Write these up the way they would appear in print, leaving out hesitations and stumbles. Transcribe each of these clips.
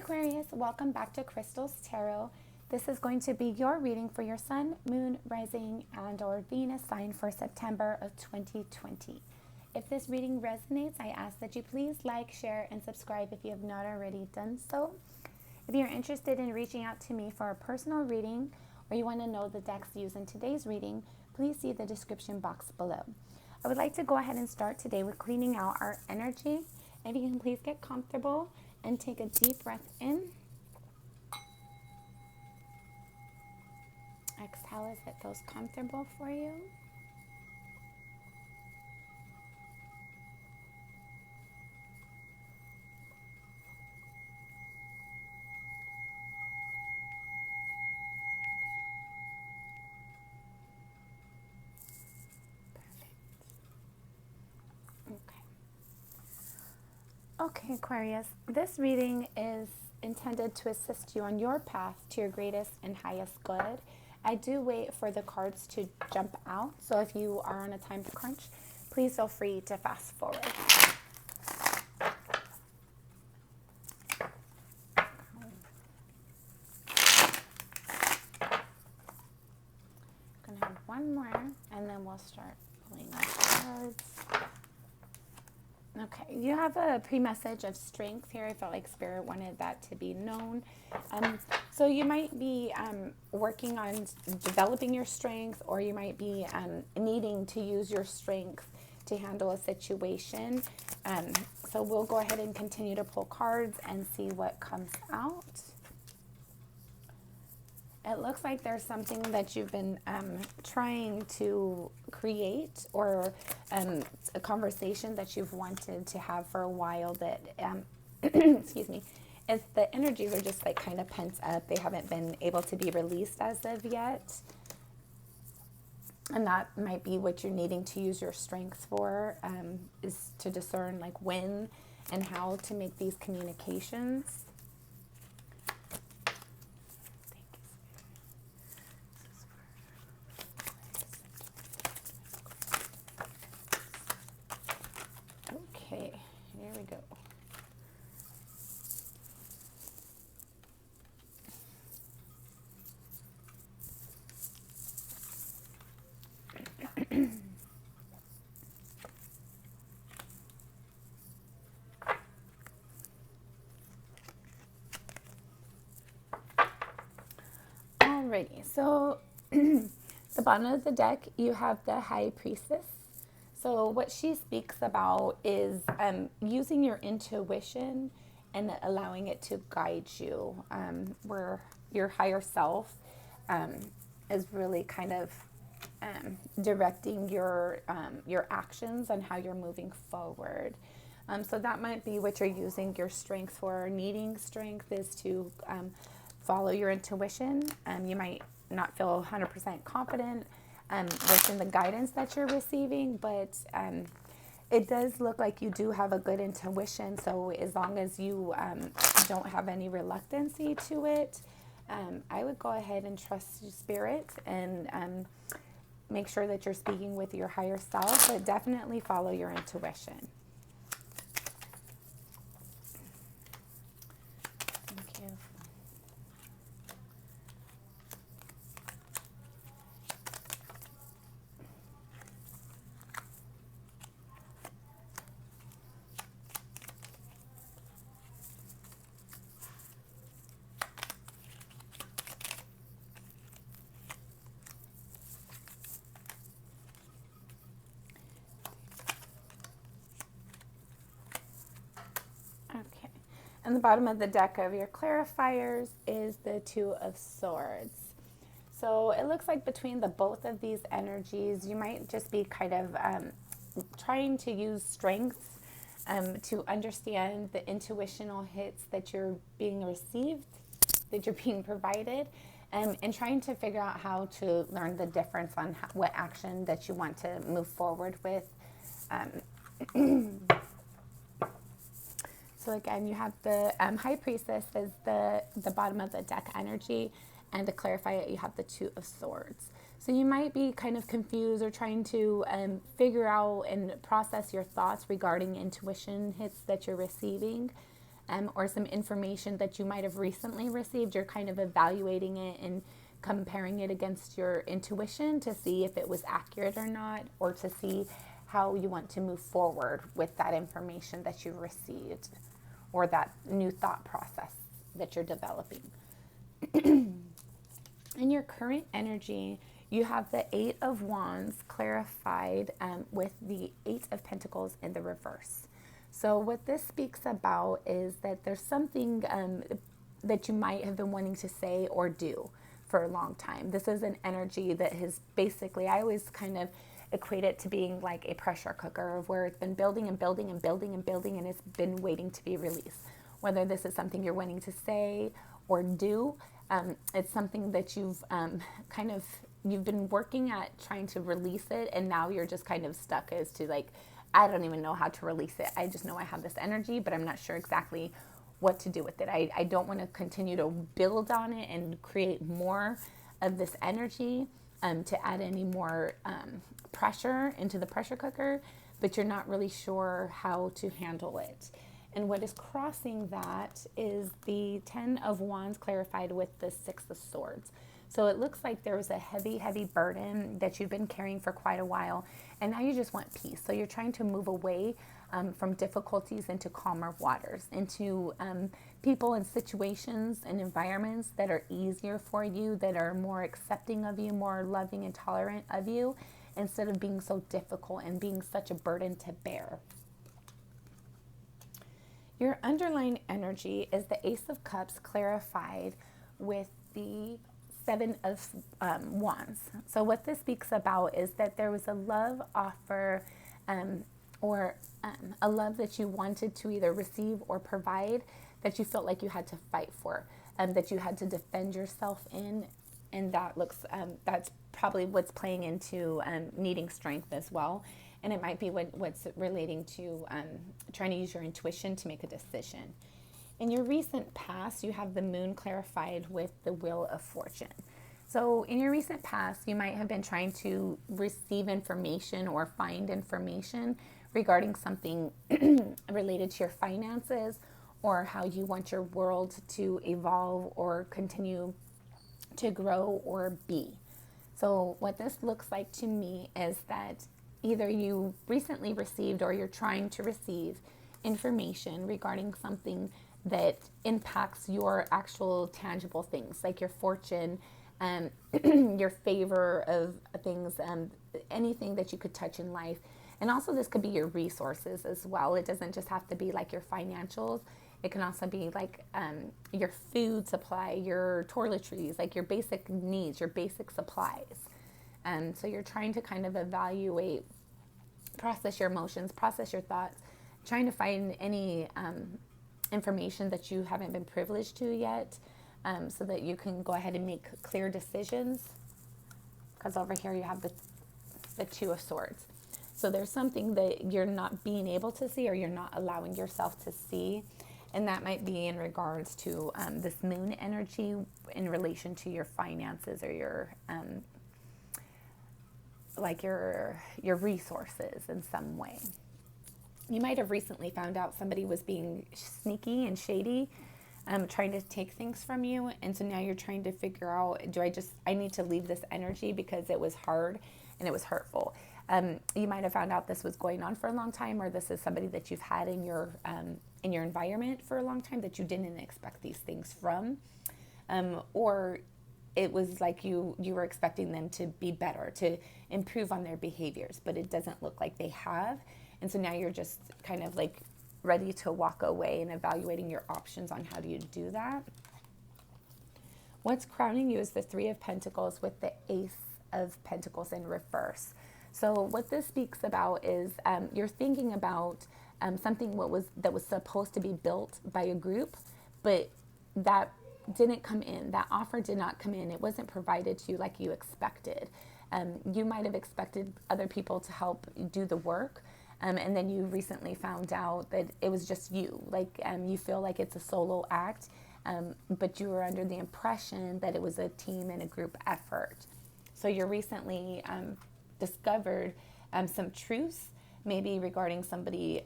Aquarius, welcome back to Crystal's Tarot. This is going to be your reading for your Sun, Moon, Rising, and or Venus sign for September of 2020. If this reading resonates, I ask that you please like, share, and subscribe if you have not already done so. If you're interested in reaching out to me for a personal reading or you want to know the decks used in today's reading, please see the description box below. I would like to go ahead and start today with cleaning out our energy. If you can please get comfortable and take a deep breath in. Exhale as it feels comfortable for you. Perfect. Okay, Aquarius, this reading is intended to assist you on your path to your greatest and highest good. I do wait for the cards to jump out, so if you are on a time crunch, please feel free to fast forward. I'm going to have one more, and then we'll start pulling out cards. Okay, you have a pre-message of strength here. I felt like Spirit wanted that to be known. So you might be working on developing your strength, or you might be needing to use your strength to handle a situation. So we'll go ahead and continue to pull cards and see what comes out. It looks like there's something that you've been trying to create, or a conversation that you've wanted to have for a while that, excuse me, if the energies are just like kind of pent up, they haven't been able to be released as of yet. And that might be what you're needing to use your strength for, is to discern like when and how to make these communications. Okay, here we go. Alrighty, so the bottom of the deck, you have the High Priestess. So what she speaks about is using your intuition and allowing it to guide you, where your higher self is really kind of directing your actions and how you're moving forward. So that might be what you're using your strength for. Needing strength is to follow your intuition. You might not feel 100% confident within the guidance that you're receiving, but it does look like you do have a good intuition. So as long as you don't have any reluctancy to it, I would go ahead and trust your spirit and make sure that you're speaking with your higher self, but definitely follow your intuition. Thank you. Okay, and the bottom of the deck of your clarifiers is the Two of Swords. So it looks like between the both of these energies, you might just be kind of trying to use strength to understand the intuitional hits that you're being received, that you're being provided, and trying to figure out how to learn the difference on what action that you want to move forward with. So again, you have the High Priestess as the bottom of the deck energy, and to clarify it, you have the Two of Swords. So you might be kind of confused or trying to figure out and process your thoughts regarding intuition hits that you're receiving. or some information that you might have recently received. You're kind of evaluating it and comparing it against your intuition to see if it was accurate or not, or to see how you want to move forward with that information that you received, or that new thought process that you're developing. In your current energy, you have the Eight of Wands clarified with the Eight of Pentacles in the reverse. So what this speaks about is that there's something that you might have been wanting to say or do for a long time. This is an energy that has basically, I always kind of equate it to being like a pressure cooker, of where it's been building and building and building and building, and it's been waiting to be released. Whether this is something you're wanting to say or do, it's something that you've you've been working at trying to release it, and now you're just kind of stuck as to like, I don't even know how to release it. I just know I have this energy, but I'm not sure exactly what to do with it. I don't want to continue to build on it and create more of this energy to add any more pressure into the pressure cooker, but you're not really sure how to handle it. And what is crossing that is the Ten of Wands clarified with the Six of Swords. So it looks like there was a heavy, heavy burden that you've been carrying for quite a while, and now you just want peace. So you're trying to move away from difficulties into calmer waters, into people and situations and environments that are easier for you, that are more accepting of you, more loving and tolerant of you, instead of being so difficult and being such a burden to bear. Your underlying energy is the Ace of Cups clarified with the Seven of Wands. So what this speaks about is that there was a love offer or a love that you wanted to either receive or provide, that you felt like you had to fight for, that you had to defend yourself in. And that looks, that's probably what's playing into needing strength as well. And it might be what's relating to trying to use your intuition to make a decision. In your recent past, you have the Moon clarified with the Wheel of Fortune. So in your recent past, you might have been trying to receive information or find information regarding something related to your finances, or how you want your world to evolve or continue to grow or be. So what this looks like to me is that either you recently received or you're trying to receive information regarding something that impacts your actual tangible things, like your fortune, your favor of things, anything that you could touch in life. And also this could be your resources as well. It doesn't just have to be like your financials. It can also be like your food supply, your toiletries, like your basic needs, your basic supplies. So you're trying to kind of evaluate, process your emotions, process your thoughts, trying to find any information that you haven't been privileged to yet, so that you can go ahead and make clear decisions. Because over here you have the Two of Swords. So there's something that you're not being able to see, or you're not allowing yourself to see. And that might be in regards to this Moon energy in relation to your finances, or your like your resources in some way. You might have recently found out somebody was being sneaky and shady, trying to take things from you. And so now you're trying to figure out, I need to leave this energy because it was hard and it was hurtful. You might have found out this was going on for a long time, or this is somebody that you've had in your environment for a long time that you didn't expect these things from. Or it was like you were expecting them to be better, to improve on their behaviors, but it doesn't look like they have. And so now you're just kind of like ready to walk away and evaluating your options on how do you do that. What's crowning you is the Three of Pentacles with the Ace of Pentacles in reverse. So what this speaks about is you're thinking about something that was supposed to be built by a group, but that didn't come in. That offer did not come in. It wasn't provided to you like you expected. You might have expected other people to help do the work, and then you recently found out that it was just you. Like you feel like it's a solo act, but you were under the impression that it was a team and a group effort. So you recently discovered some truths, maybe regarding somebody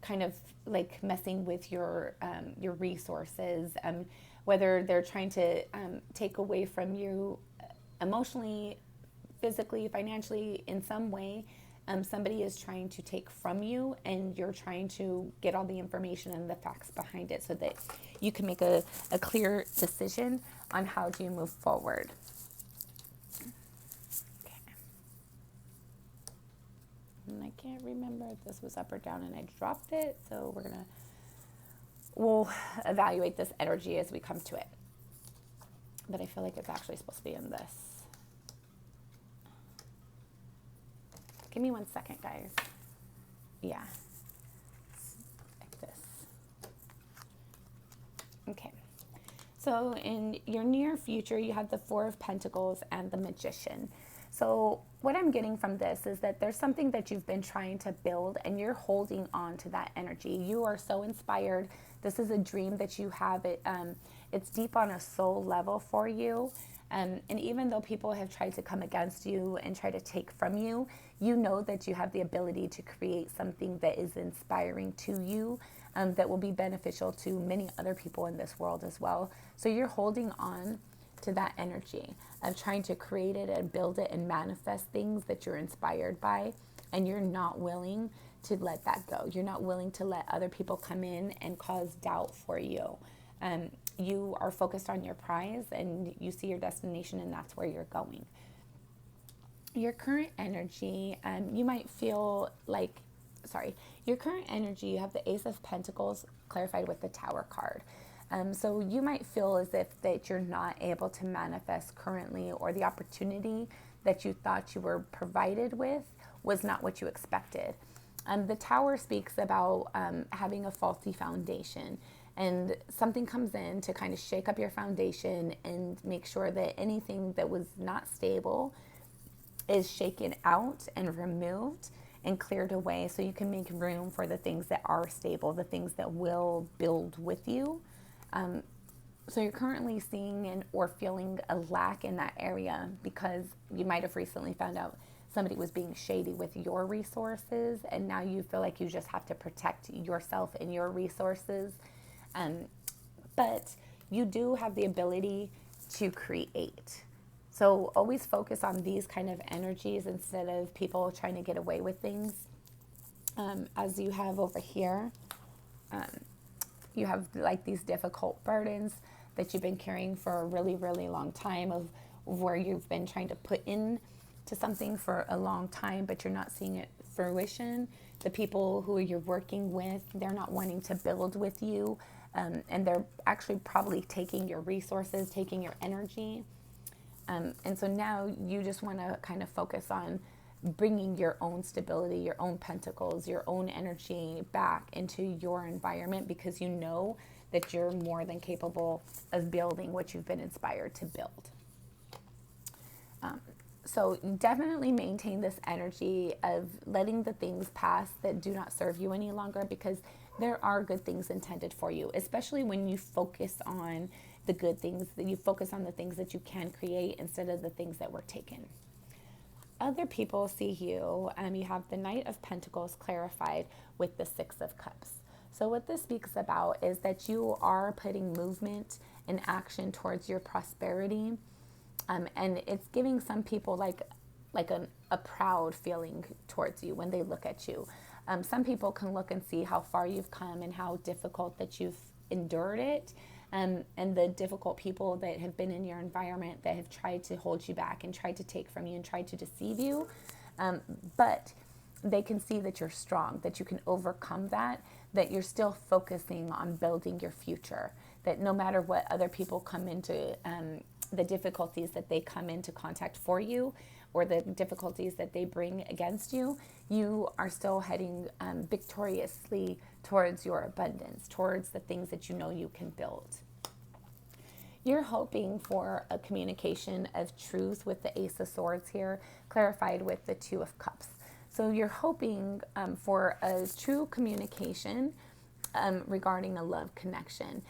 kind of like messing with your resources, whether they're trying to take away from you emotionally, physically, financially, in some way. Somebody is trying to take from you, and you're trying to get all the information and the facts behind it so that you can make a clear decision on how do you move forward. Okay. And I can't remember if this was up or down and I dropped it, so we'll evaluate this energy as we come to it. But I feel like it's actually supposed to be in this. Give me 1 second, guys. Yeah. Like this. Okay. So in your near future, you have the Four of Pentacles and the Magician. So what I'm getting from this is that there's something that you've been trying to build, and you're holding on to that energy. You are so inspired. This is a dream that you have. It's deep on a soul level for you. And even though people have tried to come against you and try to take from you, you know that you have the ability to create something that is inspiring to you, that will be beneficial to many other people in this world as well. So you're holding on to that energy of trying to create it and build it and manifest things that you're inspired by, and you're not willing to let that go. You're not willing to let other people come in and cause doubt for you. You are focused on your prize, and you see your destination, and that's where you're going. Your current energy, you might feel like, your current energy, you have the Ace of Pentacles clarified with the Tower card. So you might feel as if that you're not able to manifest currently, or the opportunity that you thought you were provided with was not what you expected. The Tower speaks about having a faulty foundation, and something comes in to kind of shake up your foundation and make sure that anything that was not stable is shaken out and removed and cleared away, so you can make room for the things that are stable, the things that will build with you. So you're currently seeing or feeling a lack in that area because you might have recently found out somebody was being shady with your resources, and now you feel like you just have to protect yourself and your resources. But you do have the ability to create. So always focus on these kind of energies instead of people trying to get away with things. As you have over here, you have like these difficult burdens that you've been carrying for a really, really long time, of where you've been trying to put in to something for a long time, but you're not seeing it fruition. The people who you're working with, they're not wanting to build with you, and they're actually probably taking your resources, taking your energy. And so now you just want to kind of focus on bringing your own stability, your own pentacles, your own energy back into your environment, because you know that you're more than capable of building what you've been inspired to build. So definitely maintain this energy of letting the things pass that do not serve you any longer, because there are good things intended for you, especially when you focus on the good things, that you focus on the things that you can create instead of the things that were taken. Other people see you, you have the Knight of Pentacles clarified with the Six of Cups. So what this speaks about is that you are putting movement and action towards your prosperity. And it's giving some people like a proud feeling towards you when they look at you. Some people can look and see how far you've come and how difficult that you've endured it. And the difficult people that have been in your environment that have tried to hold you back and tried to take from you and tried to deceive you. But they can see that you're strong, that you can overcome that you're still focusing on building your future, that no matter what other people come into, the difficulties that they come into contact for you, or the difficulties that they bring against you, you are still heading victoriously towards your abundance, towards the things that you know you can build. You're hoping for a communication of truth with the Ace of Swords here, clarified with the Two of Cups. So you're hoping for a true communication regarding a love connection.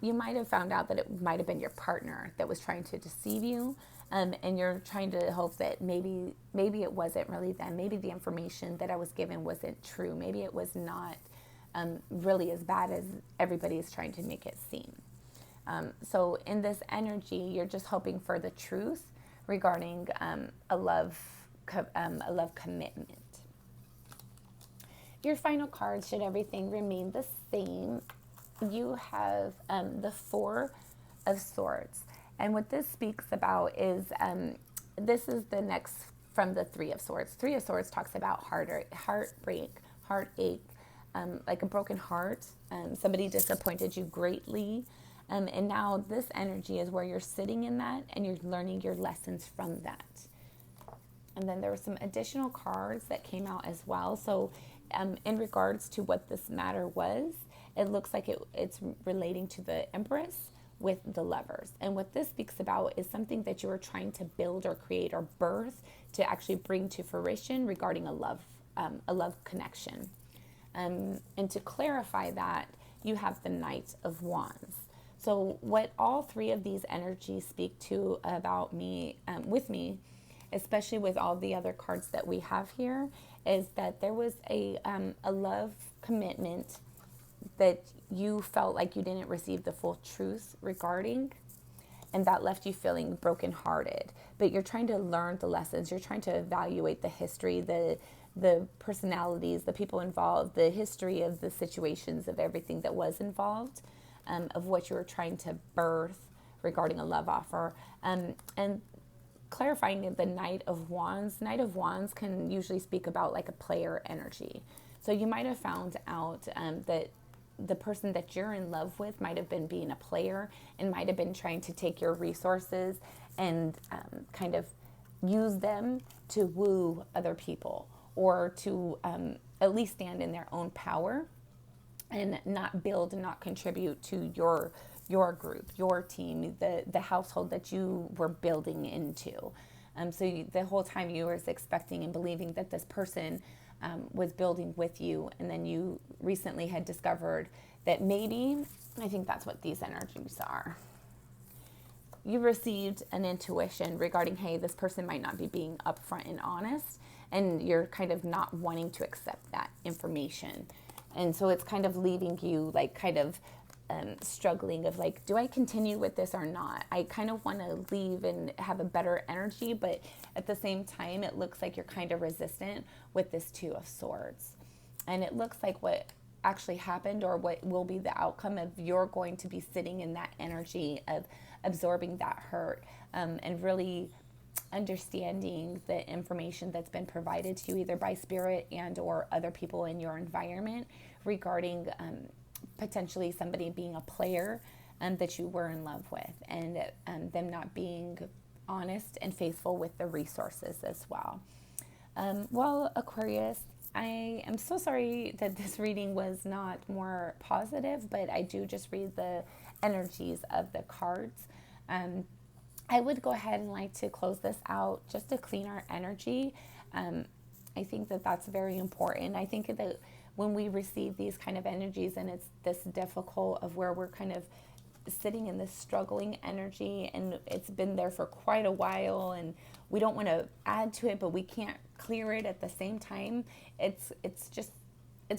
You might have found out that it might have been your partner that was trying to deceive you, and you're trying to hope that maybe it wasn't really them. Maybe the information that I was given wasn't true. Maybe it was not really as bad as everybody is trying to make it seem. So in this energy, you're just hoping for the truth regarding a love commitment. Your final card, should everything remain the same, you have the Four of Swords. And what this speaks about is this is the next from the Three of Swords. Three of Swords talks about heartbreak, heartache, like a broken heart. Somebody disappointed you greatly. And now this energy is where you're sitting in that and you're learning your lessons from that. And then there were some additional cards that came out as well. So in regards to what this matter was, it looks like it's relating to the Empress with the Lovers. And what this speaks about is something that you are trying to build or create or birth to actually bring to fruition regarding a love connection. And to clarify that, you have the Knight of Wands. So what all three of these energies speak to about me, with me, especially with all the other cards that we have here, is that there was a love commitment that you felt like you didn't receive the full truth regarding, and that left you feeling brokenhearted. But you're trying to learn the lessons. You're trying to evaluate the history, the personalities, the people involved, the history of the situations of everything that was involved, of what you were trying to birth regarding a love offer. And clarifying the Knight of Wands. Knight of Wands can usually speak about like a player energy. So you might have found out that the person that you're in love with might have been being a player and might have been trying to take your resources and kind of use them to woo other people, or to at least stand in their own power and not build and not contribute to your group, your team, the household that you were building into. So the whole time you were expecting and believing that this person was building with you, and then you recently had discovered that maybe, I think that's what these energies are. You received an intuition regarding, hey, this person might not be being upfront and honest, and you're kind of not wanting to accept that information. And so it's kind of leaving you like kind of struggling of like, do I continue with this or not? I kind of want to leave and have a better energy, but at the same time, it looks like you're kind of resistant with this Two of Swords. And it looks like what actually happened, or what will be the outcome of, you're going to be sitting in that energy of absorbing that hurt, and really understanding the information that's been provided to you either by spirit and or other people in your environment regarding potentially somebody being a player that you were in love with, and them not being honest and faithful with the resources as well. Well, Aquarius, I am so sorry that this reading was not more positive, but I do just read the energies of the cards. I would go ahead and like to close this out just to clean our energy. I think that that's very important. I think that when we receive these kind of energies and it's this difficult of where we're kind of sitting in this struggling energy and it's been there for quite a while and we don't want to add to it, but we can't clear it at the same time. It's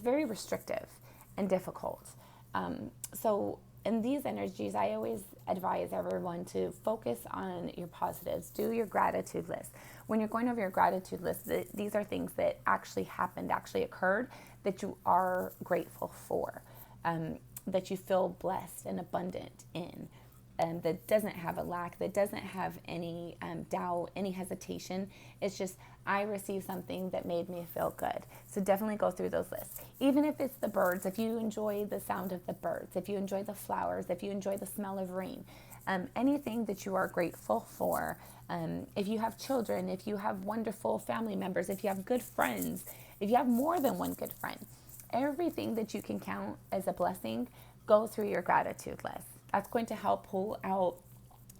very restrictive and difficult. So in these energies, I always advise everyone to focus on your positives. Do your gratitude list. When you're going over your gratitude list, these are things that actually happened, actually occurred, that you are grateful for, that you feel blessed and abundant in, that doesn't have a lack, that doesn't have any doubt, any hesitation. It's just, I received something that made me feel good. So definitely go through those lists. Even if it's the birds, if you enjoy the sound of the birds, if you enjoy the flowers, if you enjoy the smell of rain, anything that you are grateful for. If you have children, if you have wonderful family members, if you have good friends, if you have more than one good friend, everything that you can count as a blessing, go through your gratitude list. That's going to help pull out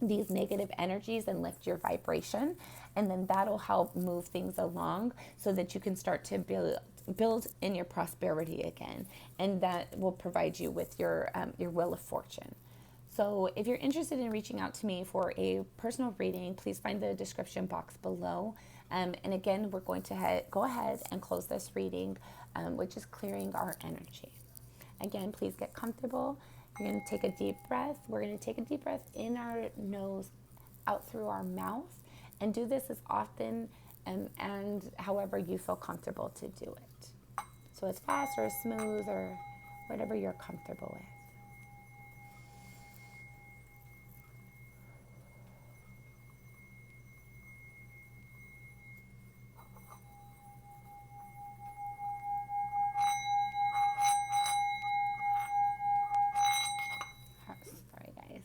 these negative energies and lift your vibration. And then that'll help move things along so that you can start to build in your prosperity again. And that will provide you with your wheel of fortune. So if you're interested in reaching out to me for a personal reading, please find the description box below. And again, we're going to go ahead and close this reading, which is clearing our energy. Again, please get comfortable. You're going to take a deep breath. We're going to take a deep breath in our nose, out through our mouth, and do this as often and however you feel comfortable to do it. So as fast or as smooth or whatever you're comfortable with. Sorry, guys.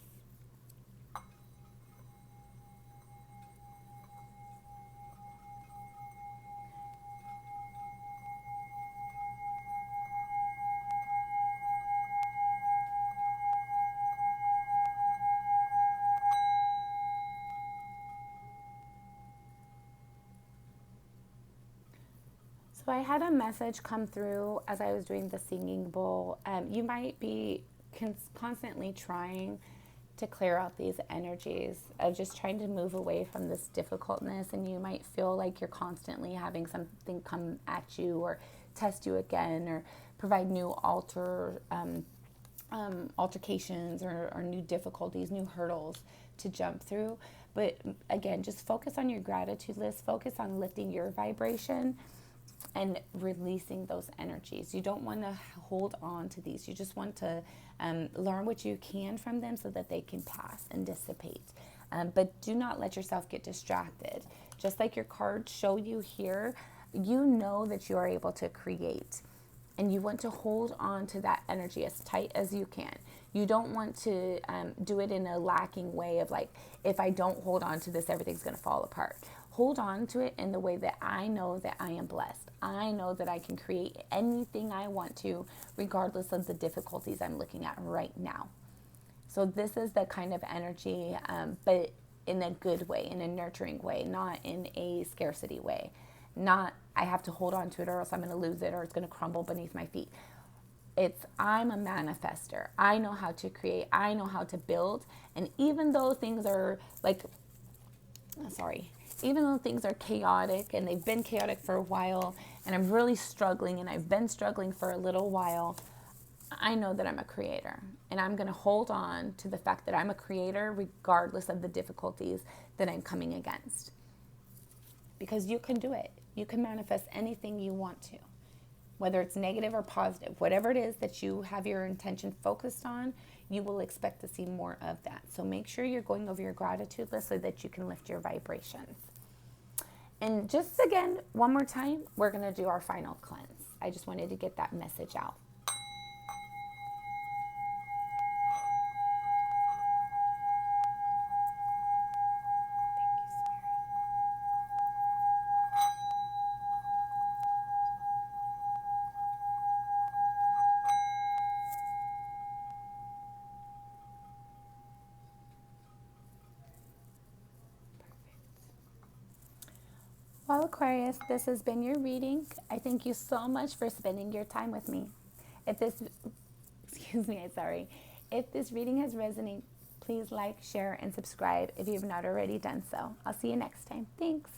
So I had a message come through as I was doing the singing bowl. You might be constantly trying to clear out these energies of just trying to move away from this difficultness, and you might feel like you're constantly having something come at you or test you again or provide new altercations or new difficulties, new hurdles to jump through. But again, just focus on your gratitude list, focus on lifting your vibration and releasing those energies. You don't want to hold on to these. You just want to learn what you can from them so that they can pass and dissipate. But do not let yourself get distracted. Just like your cards show you here, you know that you are able to create. And you want to hold on to that energy as tight as you can. You don't want to do it in a lacking way of like, if I don't hold on to this, everything's going to fall apart. Hold on to it in the way that I know that I am blessed. I know that I can create anything I want to, regardless of the difficulties I'm looking at right now. So this is the kind of energy, but in a good way, in a nurturing way, not in a scarcity way. Not, I have to hold on to it or else I'm going to lose it or it's going to crumble beneath my feet. It's, I'm a manifester. I know how to create. I know how to build. And even though things are even though things are chaotic and they've been chaotic for a while and I'm really struggling and I've been struggling for a little while, I know that I'm a creator and I'm going to hold on to the fact that I'm a creator regardless of the difficulties that I'm coming against. Because you can do it. You can manifest anything you want to, whether it's negative or positive. Whatever it is that you have your intention focused on, you will expect to see more of that. So make sure you're going over your gratitude list so that you can lift your vibrations. And just again, one more time, we're going to do our final cleanse. I just wanted to get that message out. Well, Aquarius, this has been your reading. I thank you so much for spending your time with me. If this, If this reading has resonated, please like, share, and subscribe if you've not already done so. I'll see you next time. Thanks.